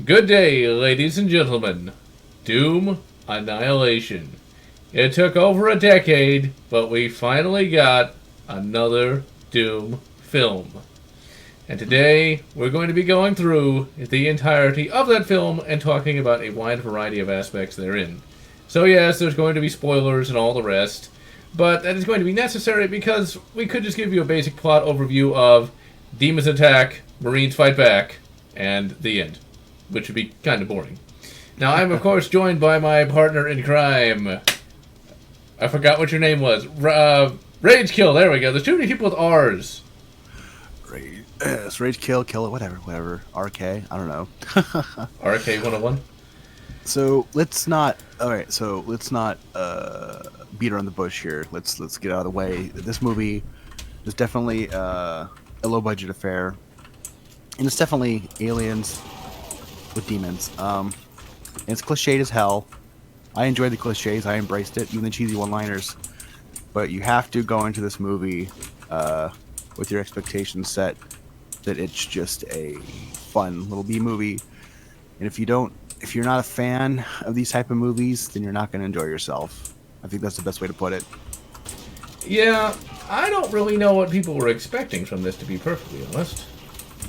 Good day, ladies and gentlemen. Doom Annihilation. It took over a decade, but we finally got another Doom film. And today, we're going to be going through the entirety of that film and talking about a wide variety of aspects therein. So yes, there's going to be spoilers and all the rest, but that is going to be necessary because we could just give you a basic plot overview of demons attack, Marines fight back, and the end, which would be kind of boring. Now, I'm, of course, joined by my partner in crime. I forgot what your name was. Ragekill, there we go. There's too many people with R's. It's Ragekill, kill it, whatever. RK, I don't know. RK 101? So let's not. All right. So let's not beat around the bush here. Let's get out of the way. This movie is definitely a low budget affair, and it's definitely aliens with demons. And it's cliched as hell. I enjoyed the cliches. I embraced it, even the cheesy one-liners. But you have to go into this movie with your expectations set that it's just a fun little B movie. And if you're not a fan of these type of movies, then you're not going to enjoy yourself. I think that's the best way to put it. Yeah, I don't really know what people were expecting from this, to be perfectly honest.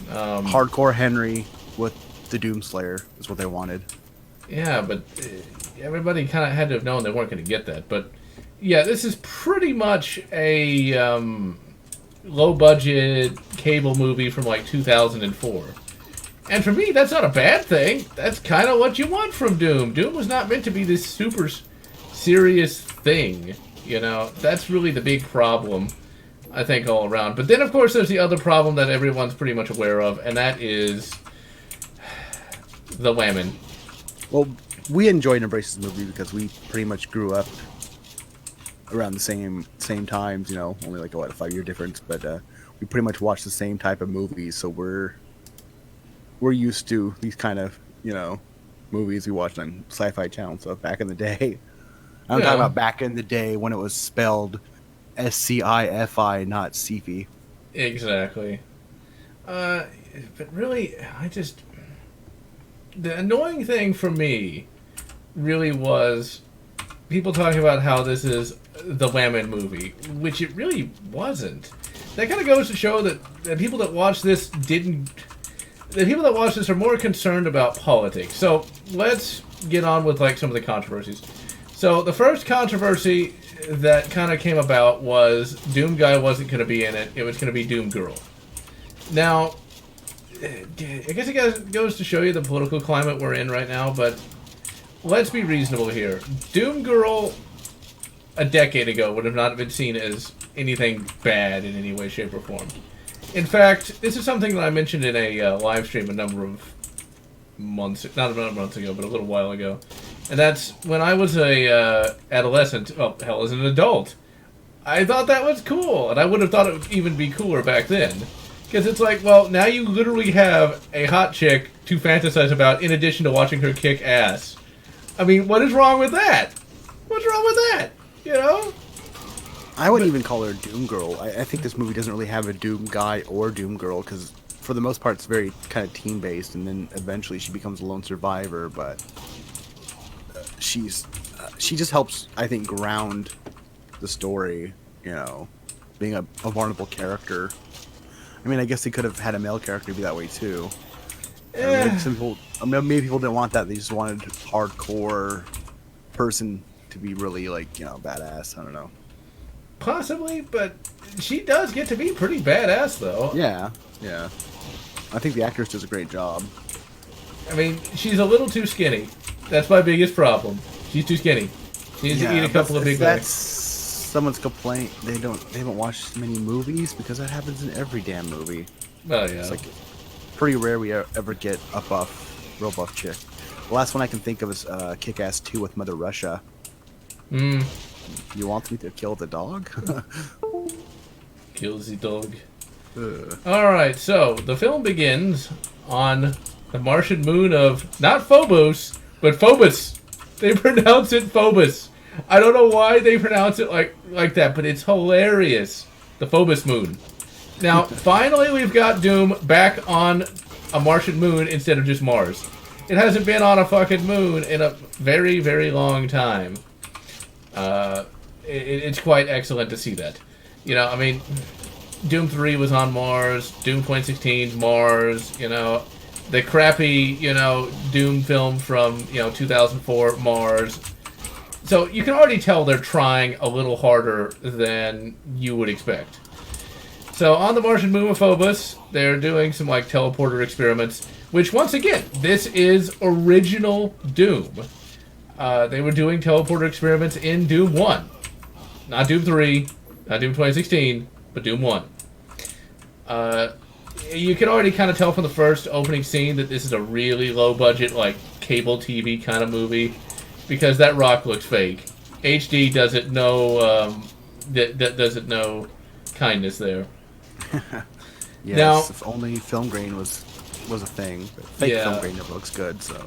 Hardcore Henry with the Doomslayer is what they wanted. Yeah, but everybody kind of had to have known they weren't going to get that. But yeah, this is pretty much a low-budget cable movie from like 2004. And for me, that's not a bad thing. That's kind of what you want from Doom. Doom was not meant to be this super serious thing. You know, that's really the big problem, I think, all around. But then, of course, there's the other problem that everyone's pretty much aware of, and that is the women. Well, we enjoyed and embraced this movie because we pretty much grew up around the same times, you know, only like a 5-year difference, but we pretty much watched the same type of movies, so we're used to these kind of, you know, movies we watched on Sci-Fi Channel stuff back in the day. I'm talking about back in the day when it was spelled SCIFI, not sci-fi. Exactly. But really, the annoying thing for me really was people talking about how this is the Whammon movie, which it really wasn't. That kind of goes to show that people that watch this are more concerned about politics. So let's get on with like some of the controversies. So the first controversy that kind of came about was Doom Guy wasn't going to be in it. It was going to be Doom Girl. Now, I guess it goes to show you the political climate we're in right now, but let's be reasonable here. Doom Girl a decade ago would have not been seen as anything bad in any way, shape, or form. In fact, this is something that I mentioned in a live stream a number of months, not a number of months ago, but a little while ago. And that's when I was a adolescent, well, hell, as an adult. I thought that was cool, and I would have thought it would even be cooler back then. Because it's like, well, now you literally have a hot chick to fantasize about in addition to watching her kick ass. I mean, what is wrong with that? What's wrong with that? You know? I wouldn't even call her Doom Girl. I think this movie doesn't really have a Doom Guy or Doom Girl, because for the most part it's very kind of team-based, and then eventually she becomes a lone survivor, but she just helps, I think, ground the story, you know, being a vulnerable character. I mean, I guess they could have had a male character be that way too. Maybe people didn't want that. They just wanted a hardcore person to be really, like, you know, badass. I don't know. Possibly, but she does get to be pretty badass, though. Yeah. I think the actress does a great job. I mean, she's a little too skinny. That's my biggest problem. She's too skinny. She needs to eat a couple of big bags. That's someone's complaint. They haven't watched many movies, because that happens in every damn movie. Oh, yeah. It's like pretty rare we ever get a real buff chick. The last one I can think of is Kick-Ass 2 with Mother Russia. You want me to kill the dog? Kill the dog. Alright, so the film begins on the Martian moon of, not Phobos, but Phobos. They pronounce it Phobos. I don't know why they pronounce it like that, but it's hilarious. The Phobos moon. Now, finally we've got Doom back on a Martian moon instead of just Mars. It hasn't been on a fucking moon in a very, very long time. It's quite excellent to see that. You know, I mean, Doom 3 was on Mars, Doom 2016's Mars, you know, the crappy, you know, Doom film from, you know, 2004, Mars. So you can already tell they're trying a little harder than you would expect. So on the Martian moon of Phobos, they're doing some, like, teleporter experiments, which, once again, this is original Doom. They were doing teleporter experiments in Doom 1. Not Doom 3, not Doom 2016, but Doom 1. You can already kind of tell from the first opening scene that this is a really low-budget, like, cable TV kind of movie, because that rock looks fake. HD doesn't know, doesn't know kindness there. Yes, now, if only film grain was a thing. But fake film grain never looks good, so...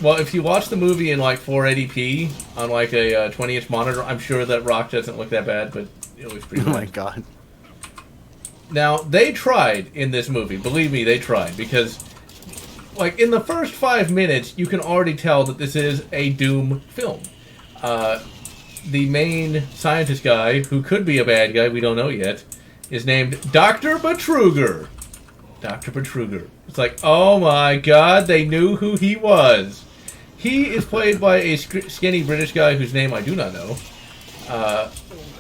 Well, if you watch the movie in, like, 480p on, like, a 20-inch monitor, I'm sure that rock doesn't look that bad, but it looks pretty good. Oh my god. Now, they tried in this movie. Believe me, they tried, because, like, in the first 5 minutes, you can already tell that this is a Doom film. The main scientist guy, who could be a bad guy, we don't know yet, is named Dr. Betruger. Dr. Betruger. It's like, oh my god, they knew who he was. He is played by a skinny British guy whose name I do not know.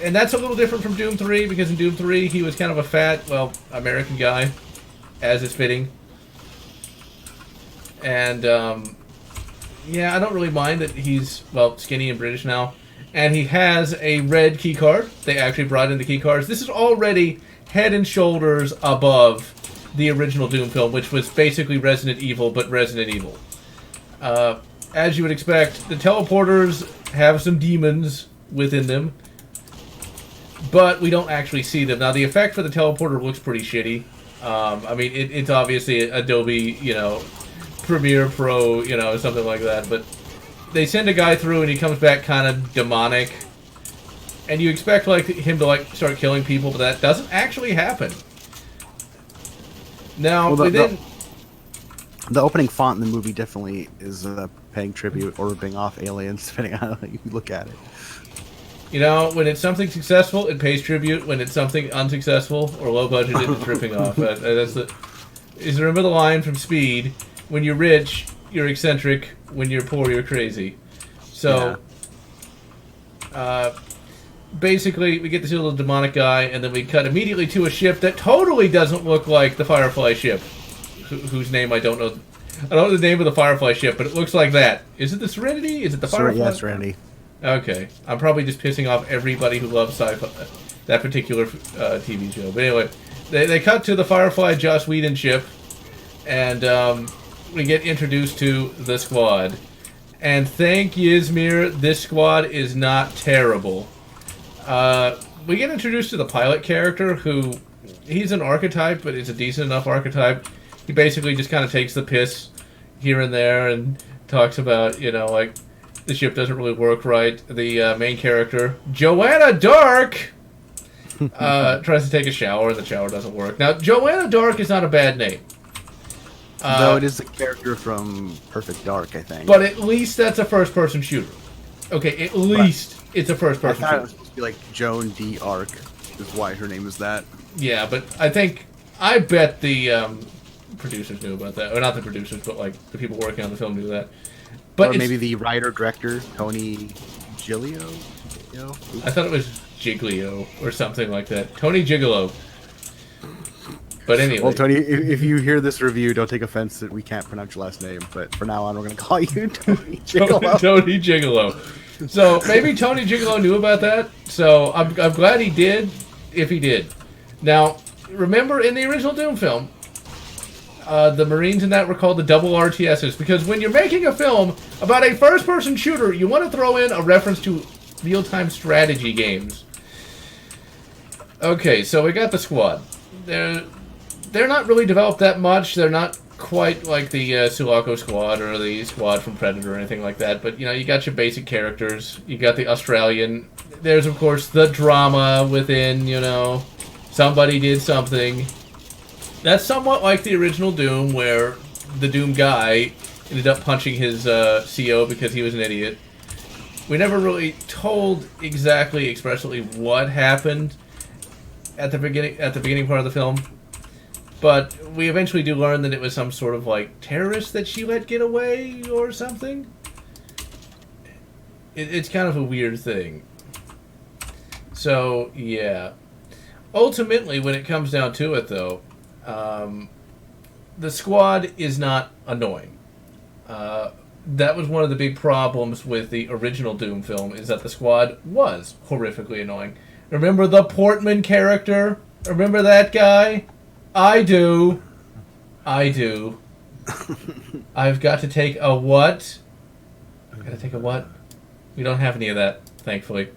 And that's a little different from Doom 3, because in Doom 3 he was kind of a fat, well, American guy, as is fitting. And, yeah, I don't really mind that he's, well, skinny and British now. And he has a red keycard. They actually brought in the keycards. This is already head and shoulders above the original Doom film, which was basically Resident Evil, but Resident Evil. As you would expect, the teleporters have some demons within them, but we don't actually see them. Now, the effect for the teleporter looks pretty shitty. I mean, it's obviously Adobe, you know, Premiere Pro, you know, something like that, but they send a guy through and he comes back kind of demonic, and you expect, like, him to, like, start killing people, but that doesn't actually happen. Now, well, the opening font in the movie definitely is paying tribute or ripping off Aliens, depending on how you look at it. You know, when it's something successful, it pays tribute. When it's something unsuccessful or low budget, it's ripping off. That's the. Is remember the line from Speed? When you're rich, you're eccentric. When you're poor, you're crazy. So, basically, we get this little demonic guy, and then we cut immediately to a ship that totally doesn't look like the Firefly ship, whose name I don't know. I don't know the name of the Firefly ship, but it looks like that. Is it the Serenity? Is it the Firefly? Yeah, Serenity. Okay. I'm probably just pissing off everybody who loves sci-fi, that particular TV show. But anyway, they cut to the Firefly Joss Whedon ship, and we get introduced to the squad. And thank Yzmir, this squad is not terrible. We get introduced to the pilot character, who, he's an archetype, but it's a decent enough archetype. He basically just kind of takes the piss here and there and talks about, you know, like, the ship doesn't really work right. The main character, Joanna Dark, tries to take a shower, and the shower doesn't work. Now, Joanna Dark is not a bad name. Though it is a character from Perfect Dark, I think. But at least that's a first-person shooter. Okay, at least it's a first-person shooter. I thought it was supposed to be like Joan D. Arc, is why her name is that. Yeah, but I bet the producers knew about that. Or not the producers, but like the people working on the film knew that. But or maybe the writer-director, Tony Giglio? I thought it was Giglio or something like that. Tony Gigolo. But anyway. Well, Tony, if you hear this review, don't take offense that we can't pronounce your last name. But for now on, we're going to call you Tony Gigolo. Tony Gigolo. So maybe Tony Gigolo knew about that. So I'm glad he did, if he did. Now, remember in the original Doom film, the Marines in that were called the double RTSs, because when you're making a film about a first-person shooter, you want to throw in a reference to real-time strategy games. Okay, so we got the squad. They're not really developed that much. They're not quite like the Sulaco squad or the squad from Predator or anything like that, but, you know, you got your basic characters. You got the Australian. There's, of course, the drama within, you know, somebody did something. That's somewhat like the original Doom, where the Doom guy ended up punching his CO because he was an idiot. We never really told exactly expressly what happened at the beginning part of the film, but we eventually do learn that it was some sort of like terrorist that she let get away or something. It's kind of a weird thing. So yeah, ultimately when it comes down to it though, the squad is not annoying. That was one of the big problems with the original Doom film, is that the squad was horrifically annoying. Remember the Portman character? Remember that guy? I do. I've got to take a what? I've got to take a what? We don't have any of that, thankfully.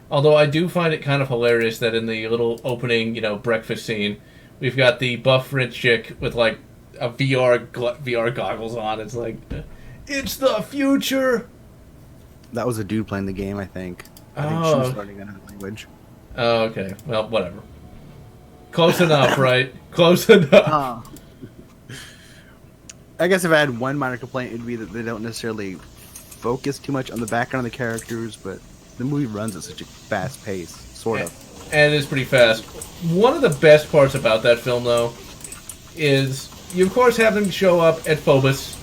Although I do find it kind of hilarious that in the little opening, breakfast scene, we've got the buff rich chick with like a VR goggles on. It's like, it's the future. That was a dude playing the game, I think. I think she was learning another language. Oh, okay. Well, whatever. Close enough, right? Close enough. I guess if I had one minor complaint, it'd be that they don't necessarily focus too much on the background of the characters, but the movie runs at such a fast pace, sort of. And it is pretty fast. One of the best parts about that film, though, is you, of course, have them show up at Phobos.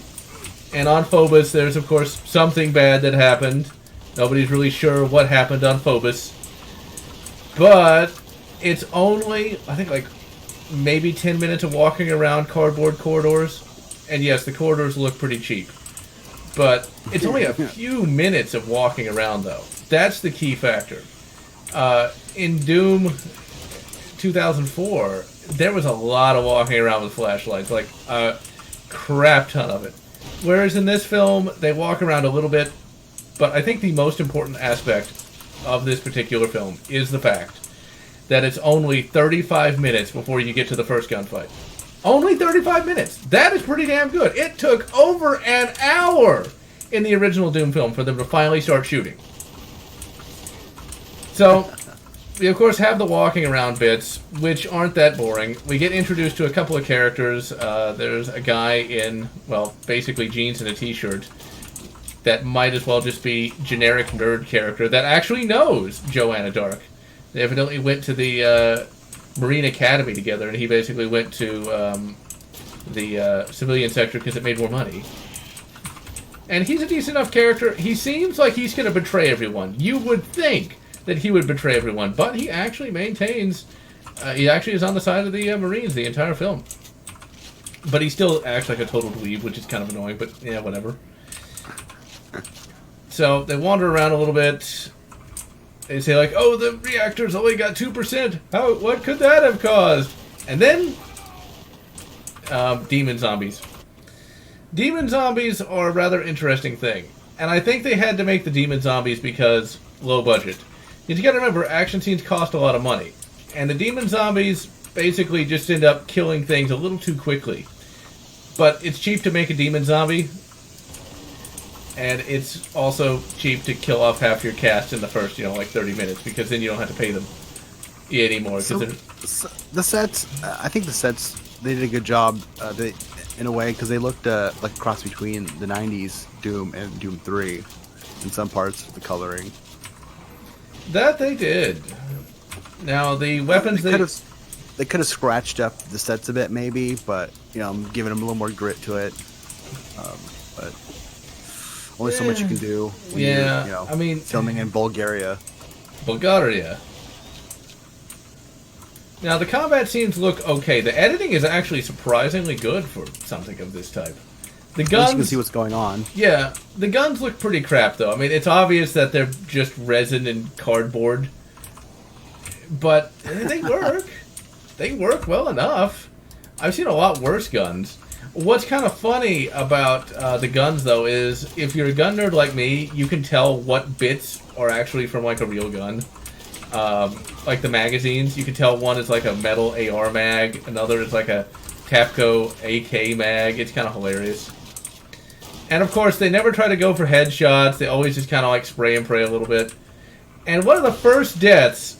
And on Phobos, there's, of course, something bad that happened. Nobody's really sure what happened on Phobos. But it's only, I think, like, maybe 10 minutes of walking around cardboard corridors. And yes, the corridors look pretty cheap. But it's only a few minutes of walking around, though. That's the key factor. In Doom 2004, there was a lot of walking around with flashlights. Like, a crap ton of it. Whereas in this film, they walk around a little bit. But I think the most important aspect of this particular film is the fact that it's only 35 minutes before you get to the first gunfight. Only 35 minutes. That is pretty damn good. It took over an hour in the original Doom film for them to finally start shooting. So, we of course have the walking around bits, which aren't that boring. We get introduced to a couple of characters. There's a guy in, well, basically jeans and a t-shirt that might as well just be generic nerd character that actually knows Joanna Dark. They evidently went to the Marine Academy together, and he basically went to the civilian sector because it made more money. And he's a decent enough character. He seems like he's going to betray everyone. You would think that he would betray everyone, but he actually maintains, he actually is on the side of the Marines the entire film. But he still acts like a total dweeb, which is kind of annoying, but yeah, whatever. So they wander around a little bit. They say like, oh, the reactor's only got 2%. What could that have caused? And then, demon zombies. Demon zombies are a rather interesting thing. And I think they had to make the demon zombies because low budget. Because you gotta remember, action scenes cost a lot of money. And the demon zombies basically just end up killing things a little too quickly. But it's cheap to make a demon zombie. And it's also cheap to kill off half your cast in the first, like 30 minutes, because then you don't have to pay them anymore. So, the sets, I think the sets, they did a good job, in a way, because they looked like a cross between the 90s Doom and Doom 3 in some parts of the coloring. That they did. Now, the weapons they could have scratched up the sets a bit, maybe, but, I'm giving them a little more grit to it. But only so much you can do when you're, filming in Bulgaria. Now, the combat scenes look okay. The editing is actually surprisingly good for something of this type. The guns, you can see what's going on. Yeah, the guns look pretty crap, though. I mean, it's obvious that they're just resin and cardboard. But they work. They work well enough. I've seen a lot worse guns. What's kind of funny about the guns, though, is if you're a gun nerd like me, you can tell what bits are actually from, like, a real gun. Like the magazines, you can tell one is like a metal AR mag, another is like a Tapco AK mag. It's kind of hilarious. And, of course, they never try to go for headshots. They always just kind of, like, spray and pray a little bit. And one of the first deaths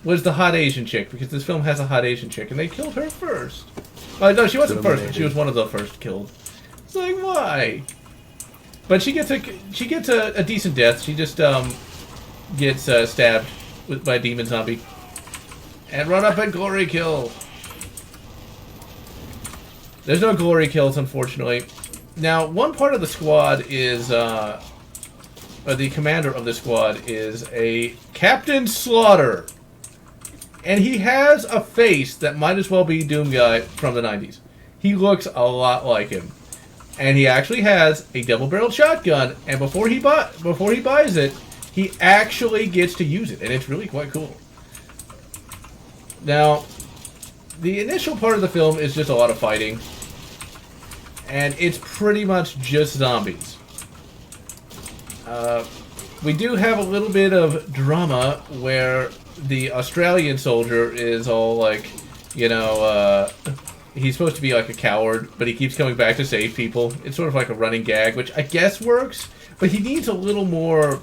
was the hot Asian chick, because this film has a hot Asian chick, and they killed her first. No, she wasn't first, but she was one of the first killed. It's like, why? But she gets a decent death. She just gets stabbed by a demon zombie. And run up and glory kill. There's no glory kills, unfortunately. Now, one part of the squad is, or the commander of the squad is a Captain Slaughter. And he has a face that might as well be Doom Guy from the 90s. He looks a lot like him. And he actually has a double-barreled shotgun, and before he buys it, he actually gets to use it, and it's really quite cool. Now, the initial part of the film is just a lot of fighting, and it's pretty much just zombies. We do have a little bit of drama where the Australian soldier is all like, you know, he's supposed to be like a coward, but he keeps coming back to save people. It's sort of like a running gag, which I guess works, but he needs a little more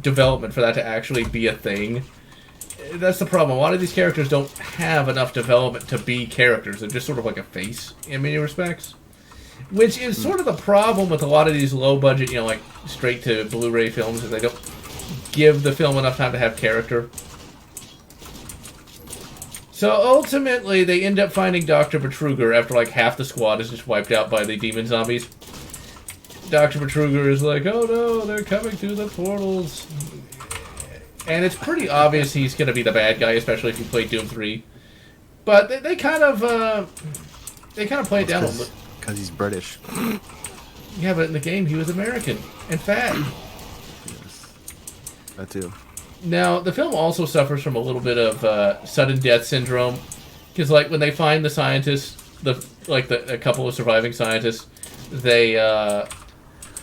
development for that to actually be a thing. That's the problem. A lot of these characters don't have enough development to be characters. They're just sort of like a face in many respects. Which is sort of the problem with a lot of these low-budget, you know, like, straight-to Blu-ray films, is they don't give the film enough time to have character. So ultimately, they end up finding Dr. Betruger after like half the squad is just wiped out by the demon zombies. Dr. Betruger is like, oh no, they're coming through the portals. And it's pretty obvious he's going to be the bad guy, especially if you play Doom 3. But they kind of play it down a little bit. Because he's British. Yeah, but in the game he was American and fat. Yes. That too. Now, the film also suffers from a little bit of sudden death syndrome, because like when they find the scientists, a couple of surviving scientists, they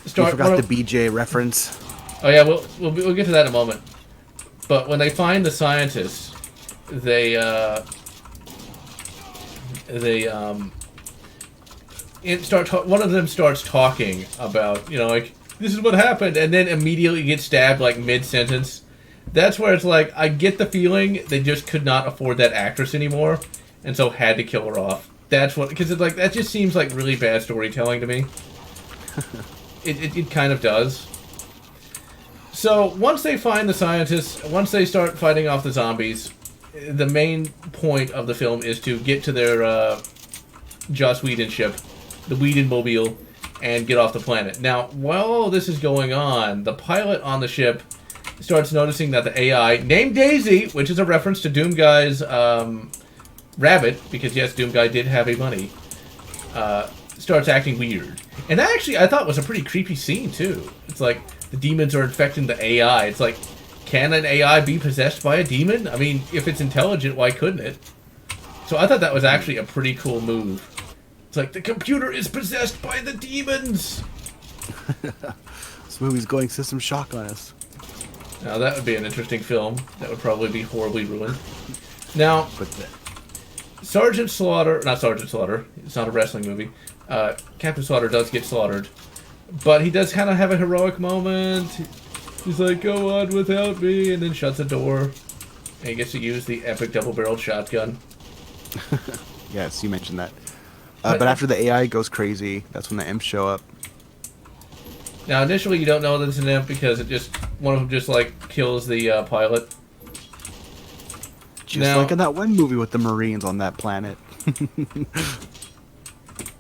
start. You forgot the BJ reference. Oh yeah, we'll get to that in a moment. But when they find the scientists, one of them starts talking about, you know, like, this is what happened, and then immediately gets stabbed like mid-sentence. That's where it's like, I get the feeling they just could not afford that actress anymore, and so had to kill her off. That's what, because it's like, that just seems like really bad storytelling to me. It kind of does. So once they find the scientists, once they start fighting off the zombies, the main point of the film is to get to their Joss Whedon ship, the Whedon Mobile, and get off the planet. Now, while all this is going on, the pilot on the ship starts noticing that the AI, named Daisy, which is a reference to Doom Guy's rabbit, because yes, Doom Guy did have a bunny, starts acting weird. And that actually, I thought, was a pretty creepy scene, too. It's like, the demons are infecting the AI. It's like, can an AI be possessed by a demon? I mean, if it's intelligent, why couldn't it? So I thought that was actually a pretty cool move. It's like, the computer is possessed by the demons! This movie's going System Shock on us. Now, that would be an interesting film. That would probably be horribly ruined. Now, Sergeant Slaughter... Not Sergeant Slaughter. It's not a wrestling movie. Captain Slaughter does get slaughtered. But he does kind of have a heroic moment. He's like, go on without me, and then shuts the door. And he gets to use the epic double-barreled shotgun. Yes, you mentioned that. But after the AI goes crazy, that's when the imps show up. Now, initially, you don't know that it's an imp because one of them just, like, kills the pilot. Just like in that one movie with the Marines on that planet.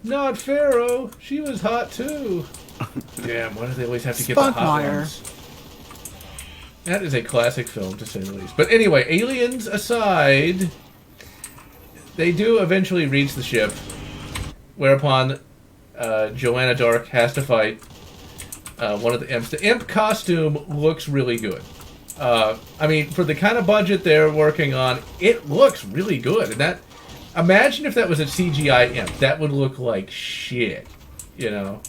Not Pharaoh. She was hot, too. Damn, why do they always have to get the hot ones? That is a classic film, to say the least. But anyway, aliens aside, they do eventually reach the ship, whereupon Joanna Dark has to fight one of the imps. The imp costume looks really good. I mean, for the kind of budget they're working on, it looks really good. And that, imagine if that was a CGI imp. That would look like shit, you know.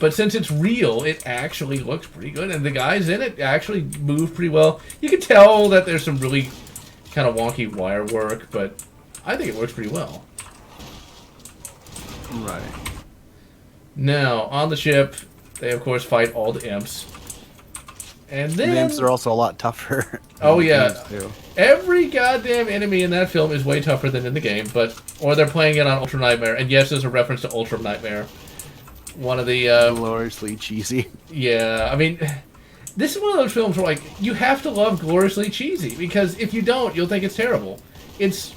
But since it's real, it actually looks pretty good. And the guys in it actually move pretty well. You can tell that there's some really kind of wonky wire work, but I think it works pretty well. Right. Now, on the ship, they of course fight all the imps. And then... The imps are also a lot tougher. Oh yeah. Every goddamn enemy in that film is way tougher than in the game, or they're playing it on Ultra Nightmare. And yes, there's a reference to Ultra Nightmare. one of the... gloriously cheesy. Yeah, I mean, this is one of those films where, like, you have to love gloriously cheesy, because if you don't, you'll think it's terrible. It's...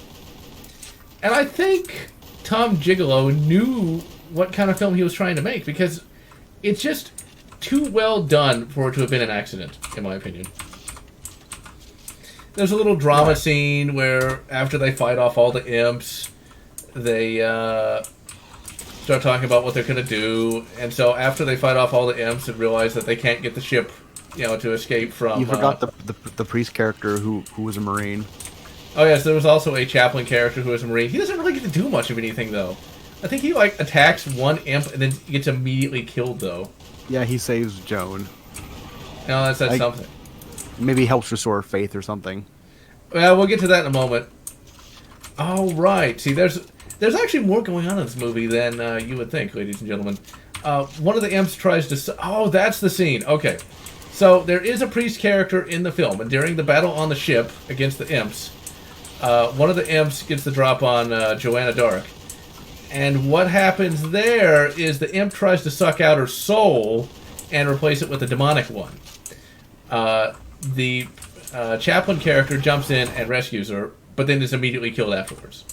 And I think Tom Gigolo knew what kind of film he was trying to make, because it's just too well done for it to have been an accident, in my opinion. There's a little drama scene where, after they fight off all the imps, they start talking about what they're going to do. And so after they fight off all the imps and realize that they can't get the ship, to escape from... You forgot the priest character who was a Marine. Oh, yes, there was also a chaplain character who was a Marine. He doesn't really get to do much of anything, though. I think he, like, attacks one imp and then gets immediately killed, though. Yeah, he saves Joan. No, that's something. Maybe helps restore faith or something. Well, we'll get to that in a moment. Oh, right. See, there's actually more going on in this movie than you would think, ladies and gentlemen. One of the imps tries to... Oh, that's the scene. Okay. So, there is a priest character in the film, and during the battle on the ship against the imps, one of the imps gets the drop on Joanna Dark. And what happens there is the imp tries to suck out her soul and replace it with a demonic one. The chaplain character jumps in and rescues her, but then is immediately killed afterwards.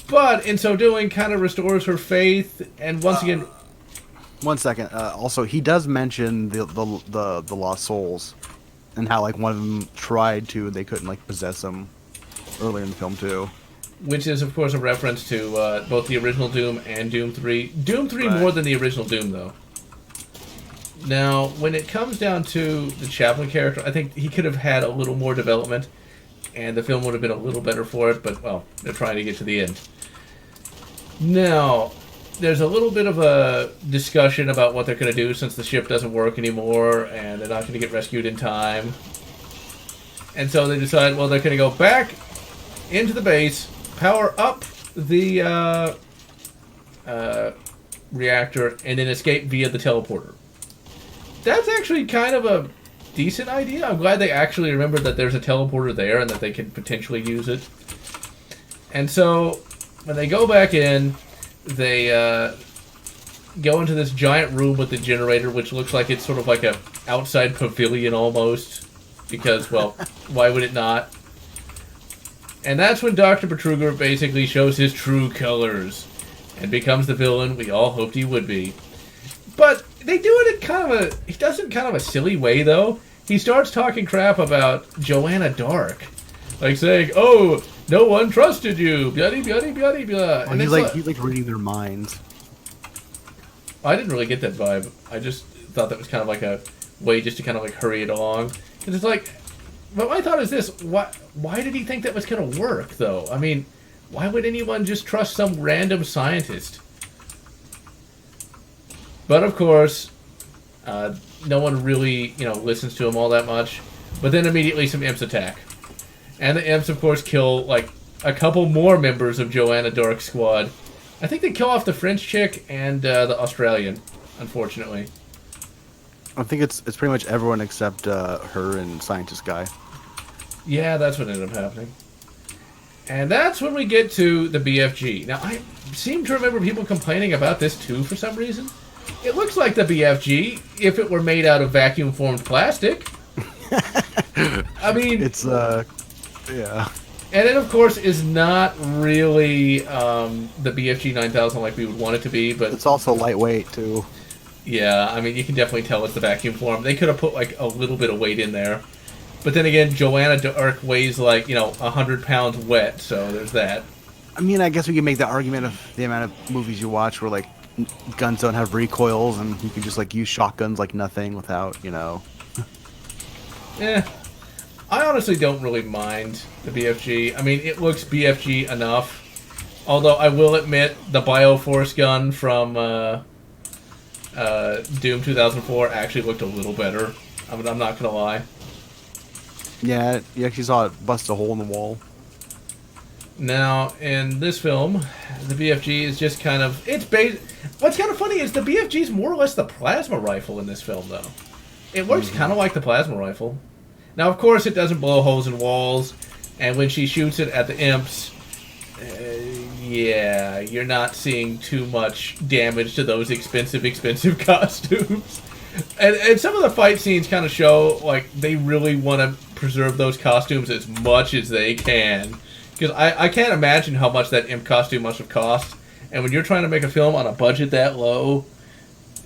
But in so doing, kind of restores her faith, and once again... 1 second. Also, he does mention the lost souls, and how like one of them tried to, and they couldn't like possess them earlier in the film too. Which is, of course, a reference to both the original Doom and Doom 3. Doom 3 more than the original Doom, though. Now, when it comes down to the chaplain character, I think he could have had a little more development, and the film would have been a little better for it, but, well, they're trying to get to the end. Now, there's a little bit of a discussion about what they're going to do since the ship doesn't work anymore, and they're not going to get rescued in time. And so they decide, well, they're going to go back into the base, power up the reactor, and then escape via the teleporter. That's actually kind of a decent idea. I'm glad they actually remembered that there's a teleporter there and that they can potentially use it. And so, when they go back in, they go into this giant room with the generator, which looks like it's sort of like a outside pavilion almost. Because, well, why would it not? And that's when Dr. Betruger basically shows his true colors and becomes the villain we all hoped he would be. But they do it in he does it in kind of a silly way, though. He starts talking crap about Joanna Dark. Like saying, oh, no one trusted you, blah, blah, blah, blah, blah. And he's like reading their minds. I didn't really get that vibe. I just thought that was kind of like a way just to kind of like hurry it along. And it's like... But my thought is this, why did he think that was going to work, though? I mean, why would anyone just trust some random scientist? But, of course, no one really, listens to him all that much. But then immediately some imps attack. And the imps, of course, kill, like, a couple more members of Joanna Dark's squad. I think they kill off the French chick and the Australian, unfortunately. I think it's pretty much everyone except her and Scientist Guy. Yeah, that's what ended up happening. And that's when we get to the BFG. Now, I seem to remember people complaining about this, too, for some reason. It looks like the BFG if it were made out of vacuum-formed plastic. I mean... It's, yeah. And it, of course, is not really the BFG 9000 like we would want it to be, but... It's also lightweight, too. Yeah, I mean, you can definitely tell it's the vacuum form. They could have put, like, a little bit of weight in there. But then again, Joanna Dark weighs, like, 100 pounds wet, so there's that. I mean, I guess we can make the argument of the amount of movies you watch where, like, guns don't have recoils and you can just, like, use shotguns like nothing without, Eh. I honestly don't really mind the BFG. I mean, it looks BFG enough. Although, I will admit, the Bioforce gun from Doom 2004 actually looked a little better. I'm not gonna lie. Yeah, you actually saw it bust a hole in the wall. Now, in this film, the BFG is just kind of... What's kind of funny is the BFG is more or less the plasma rifle in this film, though. It works kind of like the plasma rifle. Now, of course, it doesn't blow holes in walls, and when she shoots it at the imps, yeah, you're not seeing too much damage to those expensive costumes. And some of the fight scenes kind of show, like, they really want to preserve those costumes as much as they can. Because I can't imagine how much that imp costume must have cost. And when you're trying to make a film on a budget that low,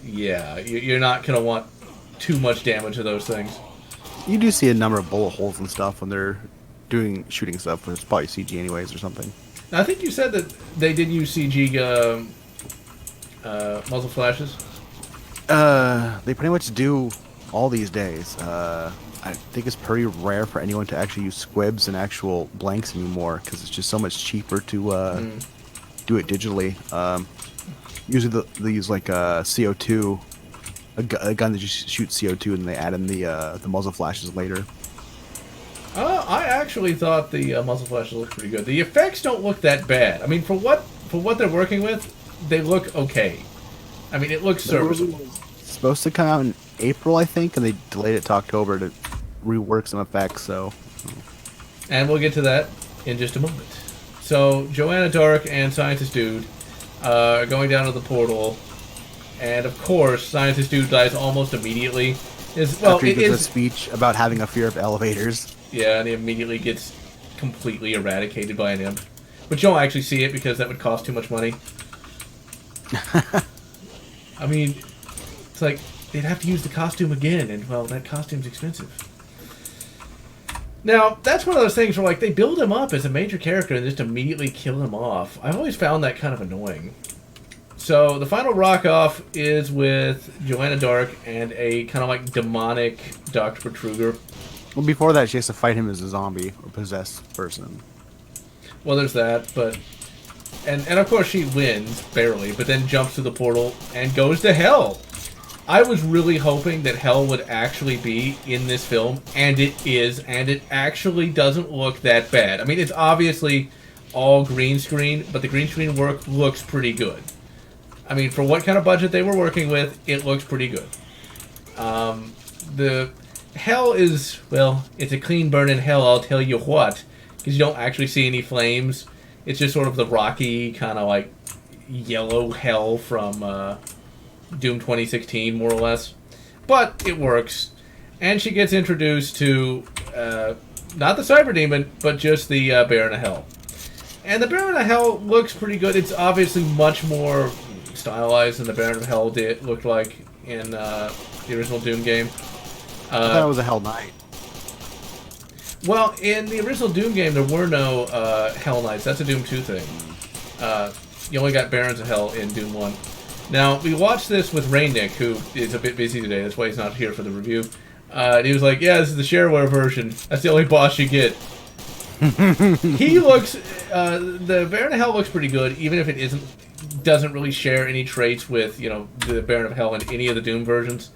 yeah, you're not going to want too much damage to those things. You do see a number of bullet holes and stuff when they're shooting stuff, but it's probably CG anyways or something. Now, I think you said that they did use CG muzzle flashes. They pretty much do all these days. I think it's pretty rare for anyone to actually use squibs and actual blanks anymore because it's just so much cheaper to do it digitally. Usually they use like CO2, a gun that just shoots CO2, and they add in the muzzle flashes later. I actually thought the muzzle flashes looked pretty good. The effects don't look that bad. I mean, for what they're working with, they look okay. I mean, it looks serviceable. It's supposed to come out in April, I think, and they delayed it to October to rework some effects. So, and we'll get to that in just a moment. So, Joanna Dark and Scientist Dude are going down to the portal, and of course, Scientist Dude dies almost immediately. After he gives a speech about having a fear of elevators. Yeah, and he immediately gets completely eradicated by an imp. But you don't actually see it because that would cost too much money. I mean, it's like they'd have to use the costume again, and well, that costume's expensive. Now, that's one of those things where like they build him up as a major character and just immediately kill him off. I've always found that kind of annoying. So the final rock-off is with Joanna Dark and a kind of like demonic Dr. Betruger. Well, before that, she has to fight him as a zombie or possessed person. Well, there's that, but... And of course she wins, barely, but then jumps through the portal and goes to hell. I was really hoping that hell would actually be in this film, and it is, and it actually doesn't look that bad. I mean, it's obviously all green screen, but the green screen work looks pretty good. I mean, for what kind of budget they were working with, it looks pretty good. The hell is, well, it's a clean burning hell, I'll tell you what, because you don't actually see any flames. It's just sort of the rocky, kind of like yellow hell from Doom 2016, more or less. But it works. And she gets introduced to, not the Cyber Demon, but just the Baron of Hell. And the Baron of Hell looks pretty good. It's obviously much more stylized than the Baron of Hell looked like in the original Doom game. I thought it was a Hell Knight. Well, in the original Doom game, there were no Hell Knights. That's a Doom 2 thing. You only got Barons of Hell in Doom 1. Now, we watched this with Rainick, who is a bit busy today. That's why he's not here for the review. And he was like, yeah, this is the shareware version. That's the only boss you get. He looks... the Baron of Hell looks pretty good, even if it doesn't really share any traits with, you know, the Baron of Hell in any of the Doom versions.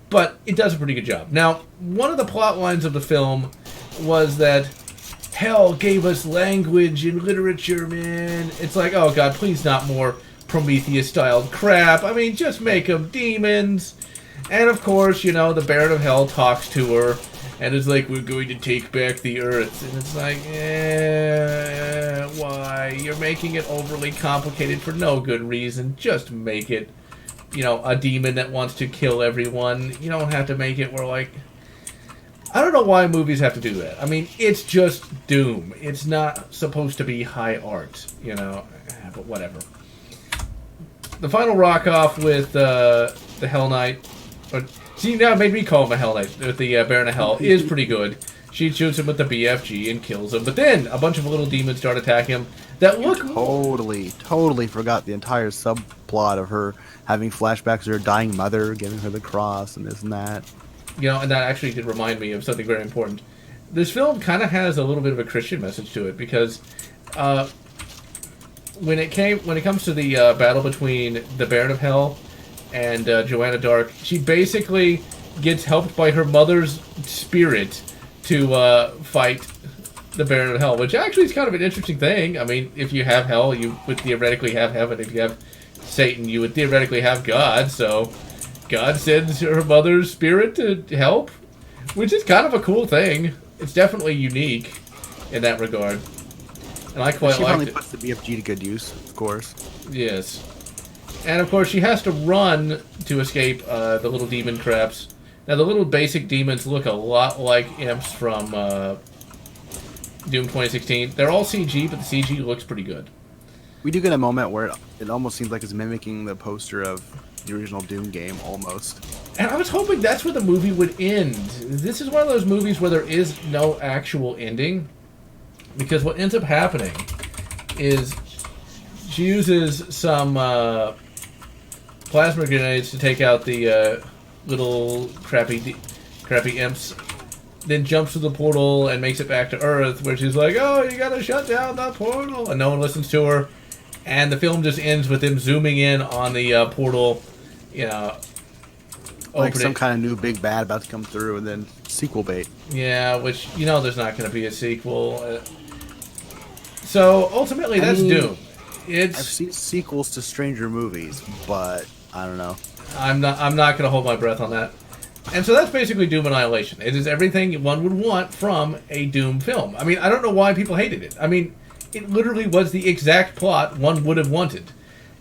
But it does a pretty good job. Now, one of the plot lines of the film was that Hell gave us language and literature, man. It's like, oh god, please not more Prometheus-styled crap. I mean, just make them demons. And of course, you know, the Baron of Hell talks to her and is like, we're going to take back the Earth. And it's like, why? You're making it overly complicated for no good reason. Just make it, you know, a demon that wants to kill everyone. You don't have to make it where, like... I don't know why movies have to do that. I mean, it's just Doom. It's not supposed to be high art, you know, but whatever. The final rock-off with the Hell Knight... See, now it made me call him a Hell Knight. With the Baron of Hell is pretty good. She shoots him with the BFG and kills him. But then a bunch of little demons start attacking him that look... Totally forgot the entire subplot of her having flashbacks to her dying mother, giving her the cross and this and that. You know, and that actually did remind me of something very important. This film kind of has a little bit of a Christian message to it, because when it comes to the battle between the Baron of Hell and Joanna Dark, she basically gets helped by her mother's spirit to fight the Baron of Hell, which actually is kind of an interesting thing. I mean, if you have Hell, you would theoretically have Heaven. If you have Satan, you would theoretically have God, so... God sends her mother's spirit to help, which is kind of a cool thing. It's definitely unique in that regard. And I quite She liked finally it. puts the BFG to good use, of course. Yes. And of course, she has to run to escape the little demon craps. Now, the little basic demons look a lot like imps from Doom 2016. They're all CG, but the CG looks pretty good. We do get a moment where it almost seems like it's mimicking the poster of the original Doom game, almost. And I was hoping that's where the movie would end. This is one of those movies where there is no actual ending. Because what ends up happening is she uses some plasma grenades to take out the little crappy imps, then jumps to the portal and makes it back to Earth, where she's like, "Oh, you gotta shut down that portal," and no one listens to her. And the film just ends with them zooming in on the portal, you know, like some kind of new big bad about to come through, and then sequel bait. Yeah, which, you know, there's not going to be a sequel. So ultimately, that's Doom. I've seen sequels to stranger movies, but I don't know. I'm not going to hold my breath on that. And so that's basically Doom Annihilation. It is everything one would want from a Doom film. I mean, I don't know why people hated it. I mean, it literally was the exact plot one would have wanted.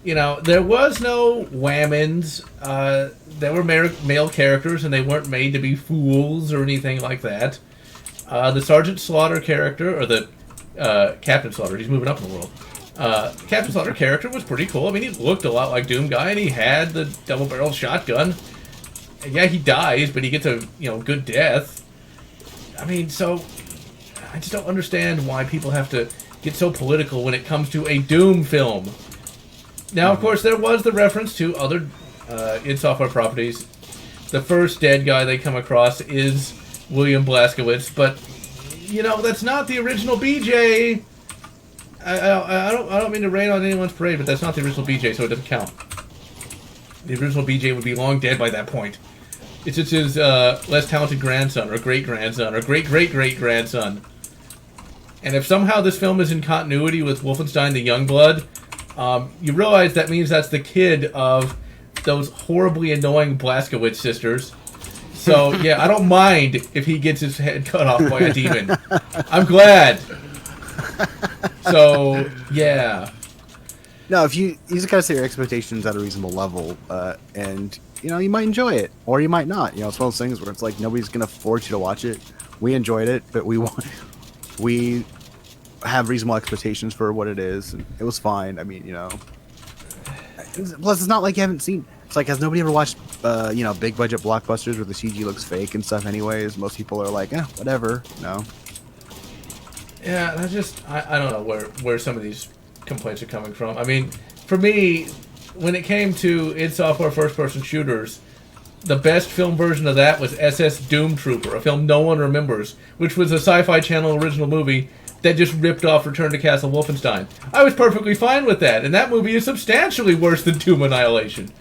You know, there was no whammons. There were male characters, and they weren't made to be fools or anything like that. The Sergeant Slaughter character, or the Captain Slaughter, he's moving up in the world. Captain Slaughter character was pretty cool. I mean, he looked a lot like Doom Guy, and he had the double-barreled shotgun. And yeah, he dies, but he gets a good death. I mean, so I just don't understand why people have to get so political when it comes to a Doom film. Now, of course, there was the reference to other id Software properties. The first dead guy they come across is William Blazkowicz, but that's not the original BJ. I don't mean to rain on anyone's parade, but that's not the original BJ, so it doesn't count. The original BJ would be long dead by that point. It's just his less talented grandson, or great-grandson, or great-great-great-grandson. And if somehow this film is in continuity with Wolfenstein the Youngblood, you realize that means that's the kid of those horribly annoying Blazkowicz sisters. So, yeah, I don't mind if he gets his head cut off by a demon. I'm glad. So, yeah. No, you just gotta set your expectations at a reasonable level, and you might enjoy it, or you might not. It's one of those things where it's like nobody's gonna force you to watch it. We enjoyed it, but we have reasonable expectations for what it is, and it was fine. I mean, plus it's not like you haven't seen. It's like, has nobody ever watched, big budget blockbusters where the CG looks fake and stuff? Anyways, most people are like, whatever. No. Yeah, I don't know where some of these complaints are coming from. I mean, for me, when it came to id Software first-person shooters, the best film version of that was SS Doom Trooper, a film no one remembers, which was a Sci-Fi Channel original movie that just ripped off Return to Castle Wolfenstein. I was perfectly fine with that, and that movie is substantially worse than Doom Annihilation.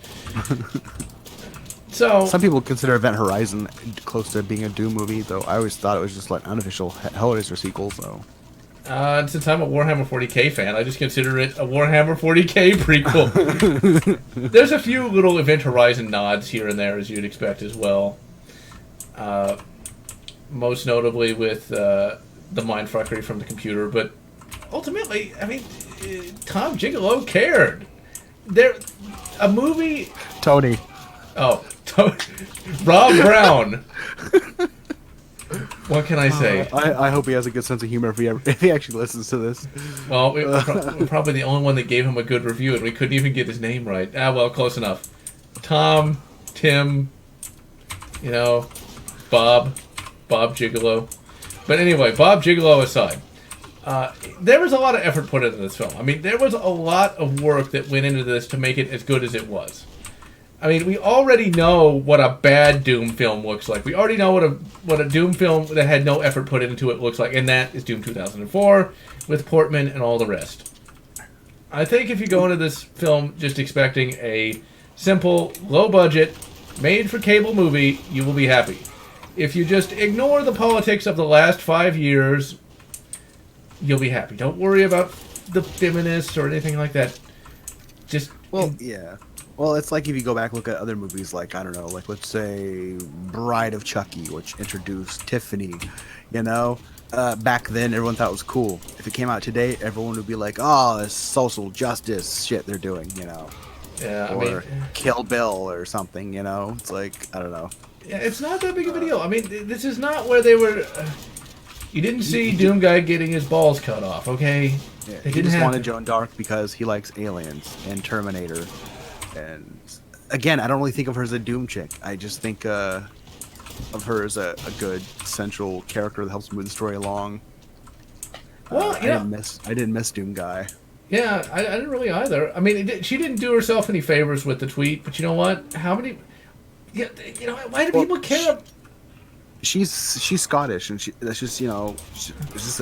So some people consider Event Horizon close to being a Doom movie, though I always thought it was just like an unofficial Hellraiser sequel. So since I'm a Warhammer 40k fan, I just consider it a Warhammer 40k prequel. There's a few little Event Horizon nods here and there, as you'd expect as well. Most notably with the mindfuckery from the computer, but ultimately, I mean, Tom Gigolo cared. A movie. Tony. Oh, Rob Brown. What can I say? I hope he has a good sense of humor if he actually listens to this. Well, we're probably the only one that gave him a good review, and we couldn't even get his name right. Well, close enough. Tim, Bob Gigolo. But anyway, Bob Gigolo aside, there was a lot of effort put into this film. I mean, there was a lot of work that went into this to make it as good as it was. I mean, we already know what a bad Doom film looks like. We already know what a Doom film that had no effort put into it looks like, and that is Doom 2004 with Portman and all the rest. I think if you go into this film just expecting a simple, low-budget, made-for-cable movie, you will be happy. If you just ignore the politics of the last 5 years, you'll be happy. Don't worry about the feminists or anything like that. Yeah. Well, it's like if you go back and look at other movies, like I don't know, like let's say Bride of Chucky, which introduced Tiffany. You know, back then everyone thought it was cool. If it came out today, everyone would be like, "Oh, it's social justice shit they're doing," you know, Yeah, I mean, or Kill Bill or something. You know, it's like I don't know. yeah, it's not that big of a deal. I mean, this is not where they were. You didn't see Doom Guy getting his balls cut off, okay? Yeah, They he didn't just have wanted to. Joan Dark because he likes aliens and Terminator, and again, I don't really think of her as a Doom chick. I just think of her as a good central character that helps move the story along. Well, I didn't miss Doom Guy. yeah, I didn't really either. I mean, she didn't do herself any favors with the tweet, but you know what? How many? Yeah, you know, why do Well, people care? She's Scottish, and that's just it's just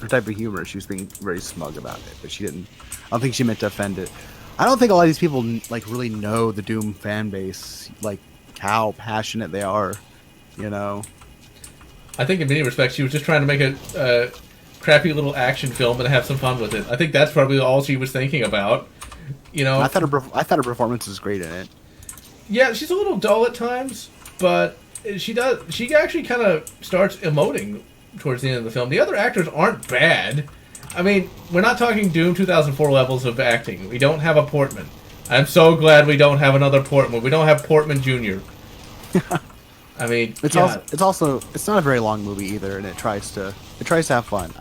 her type of humor. She was being very smug about it, but she didn't. I don't think she meant to offend it. I don't think a lot of these people like really know the Doom fan base, like how passionate they are. You know, I think in many respects she was just trying to make a crappy little action film and have some fun with it. I think that's probably all she was thinking about. You know, I thought her performance was great in it. yeah, she's a little dull at times, but she actually kind of starts emoting towards the end of the film. The other actors aren't bad. I mean, we're not talking Doom 2004 levels of acting. We don't have a Portman. I'm so glad we don't have another Portman. We don't have Portman Jr. I mean, It's also it's not a very long movie either, and it tries to have fun.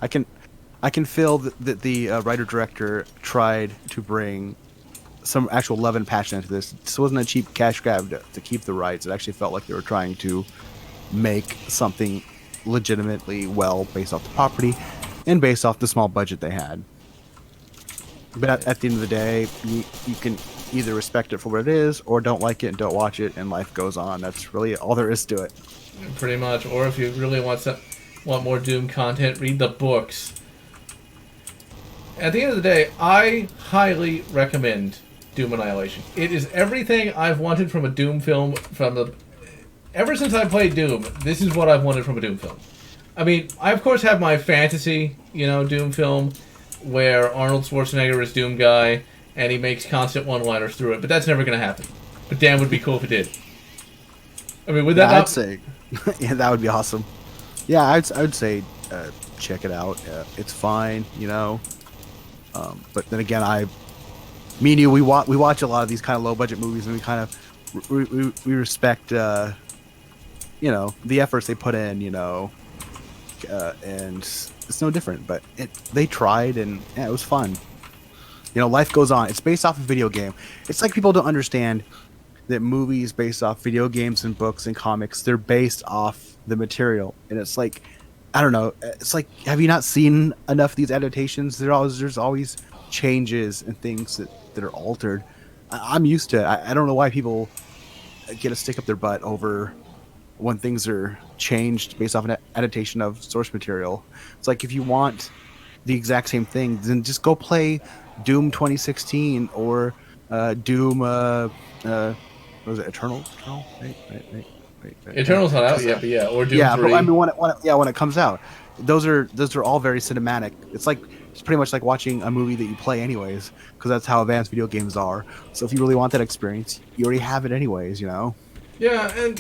I can feel that the writer director tried to bring some actual love and passion into this. This wasn't a cheap cash grab to keep the rights. It actually felt like they were trying to make something legitimately well based off the property and based off the small budget they had. But at the end of the day, you can either respect it for what it is or don't like it and don't watch it, and life goes on. That's really all there is to it. pretty much. Or if you really want more Doom content, read the books. At the end of the day, I highly recommend Doom Annihilation. It is everything I've wanted from a Doom film ever since I played Doom. This is what I've wanted from a Doom film. I mean, I of course have my fantasy, Doom film where Arnold Schwarzenegger is Doom Guy and he makes constant one-liners through it, but that's never going to happen. But damn, would be cool if it did. I mean, would that I'd say, yeah, that would be awesome. Yeah, I would say check it out. It's fine, but then again, me and you, we watch a lot of these kind of low budget movies, and we kind of we respect the efforts they put in, and it's no different. But they tried, and yeah, it was fun. Life goes on. It's based off a video game. It's like people don't understand that movies based off video games and books and comics, they're based off the material, and it's like, I don't know. It's like, have you not seen enough of these adaptations? There's always changes and things that are altered. I'm used to it. I don't know why people get a stick up their butt over when things are changed based off an adaptation of source material. It's like, if you want the exact same thing, then just go play Doom 2016 or Doom. What was it? Eternal? Wait. Eternal's not out yet, but yeah, or Doom 3. Yeah, but I mean, when it comes out, those are all very cinematic. It's pretty much like watching a movie that you play anyways, because that's how advanced video games are. So if you really want that experience, you already have it anyways, Yeah, and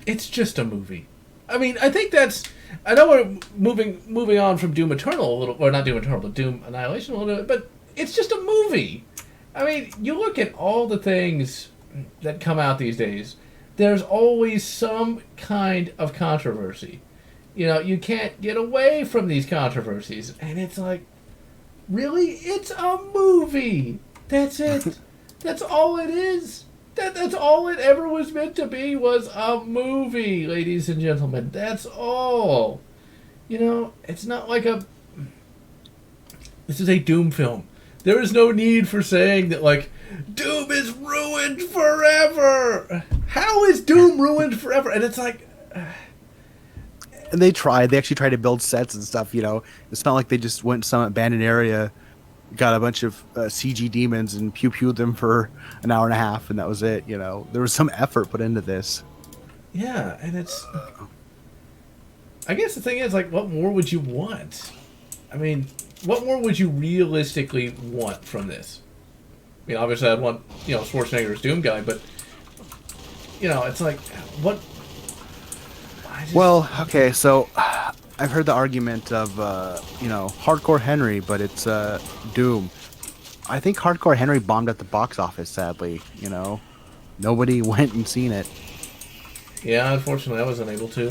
it's just a movie. I mean, I think I know we're moving on from Doom Eternal a little, or not Doom Eternal, but Doom Annihilation a little bit, but it's just a movie. I mean, you look at all the things that come out these days, there's always some kind of controversy. You can't get away from these controversies, and it's like, really? It's a movie. That's it. That's all it is. That's all it ever was meant to be, was a movie, ladies and gentlemen. That's all. It's not like this is a Doom film. There is no need for saying that, like, Doom is ruined forever. How is Doom ruined forever? And it's like... And they actually tried to build sets and stuff, It's not like they just went to some abandoned area, got a bunch of CG demons and pew-pewed them for an hour and a half, and that was it, There was some effort put into this. Yeah, and it's... I guess the thing is, like, what more would you want? I mean, what more would you realistically want from this? I mean, obviously I'd want, Schwarzenegger as Doom Guy, but, it's like, what... Well, okay, so I've heard the argument of, Hardcore Henry, but it's Doom. I think Hardcore Henry bombed at the box office, sadly, Nobody went and seen it. Yeah, unfortunately I was unable to.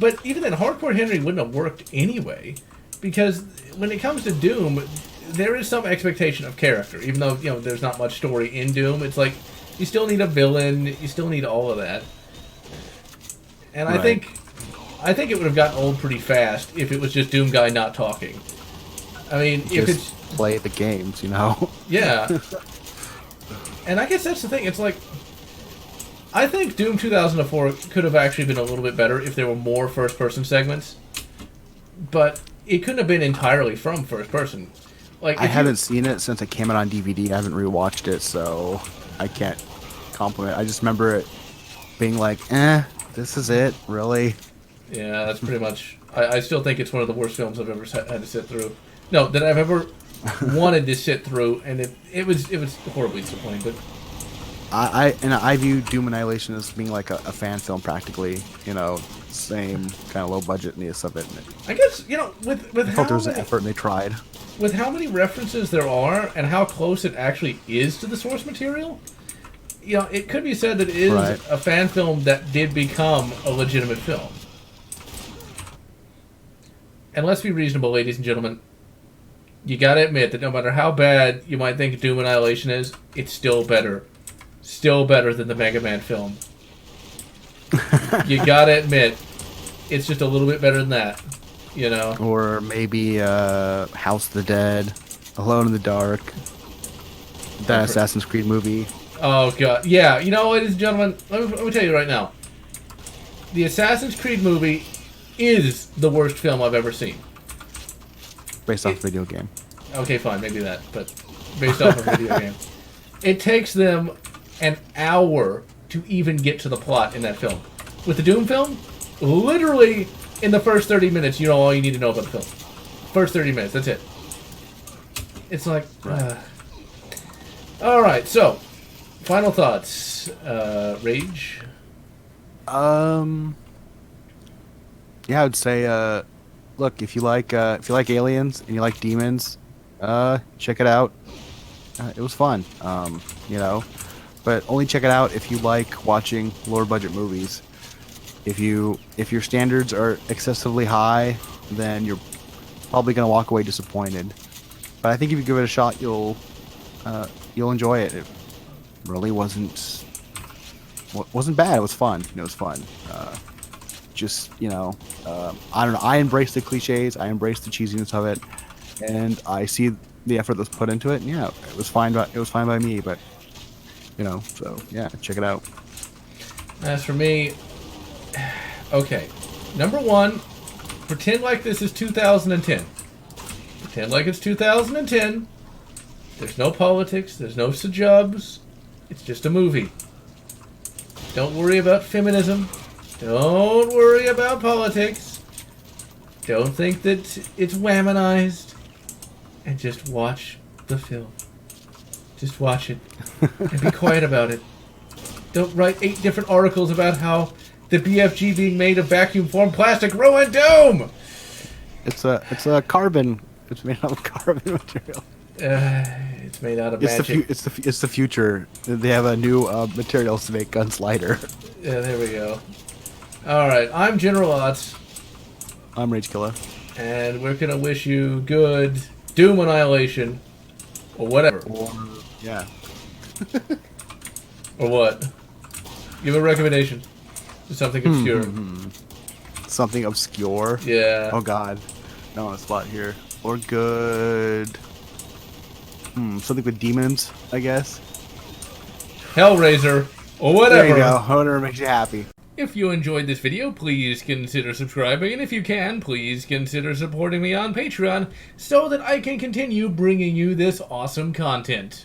But even then, Hardcore Henry wouldn't have worked anyway, because when it comes to Doom, there is some expectation of character, even though, there's not much story in Doom. It's like, you still need a villain, you still need all of that. And Right. I think it would have gotten old pretty fast if it was just Doom Guy not talking. I mean, if it's... play the games, Yeah. And I guess that's the thing, it's like... I think Doom 2004 could have actually been a little bit better if there were more first-person segments. But it couldn't have been entirely from first-person. Like, I haven't seen it since it came out on DVD. I haven't rewatched it, so I can't compliment. I just remember it being like, this is it, really? Yeah, that's pretty much... I still think it's one of the worst films I've ever had to sit through. No, that I've ever wanted to sit through, and it was horribly disappointing, but... I view Doom Annihilation as being like a fan film, practically. Same kind of low budgetness of it. I guess, with I felt there was an effort and they tried. With how many references there are and how close it actually is to the source material, it could be said that it is Right. a fan film that did become a legitimate film. And let's be reasonable, ladies and gentlemen. You gotta admit that no matter how bad you might think Doom Annihilation is, it's still better. Still better than the Mega Man film. You gotta admit, it's just a little bit better than that, Or maybe House of the Dead, Alone in the Dark, that Assassin's Creed movie. Oh, God. Yeah, ladies and gentlemen, let me tell you right now. The Assassin's Creed movie is the worst film I've ever seen. Based off a video game. Okay, fine, maybe that, but based off a video game. It takes them an hour to even get to the plot in that film. With the Doom film, literally in the first 30 minutes, you know all you need to know about the film. First 30 minutes, that's it. It's like... Alright, so, final thoughts. Rage? Yeah, I would say, look, if you like aliens and you like demons, check it out. It was fun, but only check it out if you like watching lower budget movies. If your standards are excessively high, then you're probably gonna walk away disappointed. But I think if you give it a shot, you'll enjoy it. It really wasn't bad. It was fun. It was fun. I don't know. I embrace the cliches. I embrace the cheesiness of it, and I see the effort that's put into it. And yeah, it was fine. It was fine by me. But so yeah, check it out. As for me, okay. Number one, pretend like this is 2010. Pretend like it's 2010. There's no politics. There's no sajubs. It's just a movie. Don't worry about feminism. Don't worry about politics. Don't think that it's whammonized. And just watch the film. Just watch it. And be quiet about it. Don't write 8 different articles about how the BFG being made of vacuum formed plastic ruined Doom! It's a carbon. It's made out of carbon material. It's made out of magic. It's the future. They have a new materials to make guns lighter. Yeah, there we go. Alright, I'm GeneralLotz. I'm Ragekill. And we're gonna wish you good Doom Annihilation. Or whatever. Yeah. Or what? Give a recommendation. Something obscure. Something obscure? Yeah. Oh god. No on the spot here. Or good. Something with demons, I guess. Hellraiser. Or whatever. There you go. Whatever makes you happy. If you enjoyed this video, please consider subscribing, and if you can, please consider supporting me on Patreon so that I can continue bringing you this awesome content.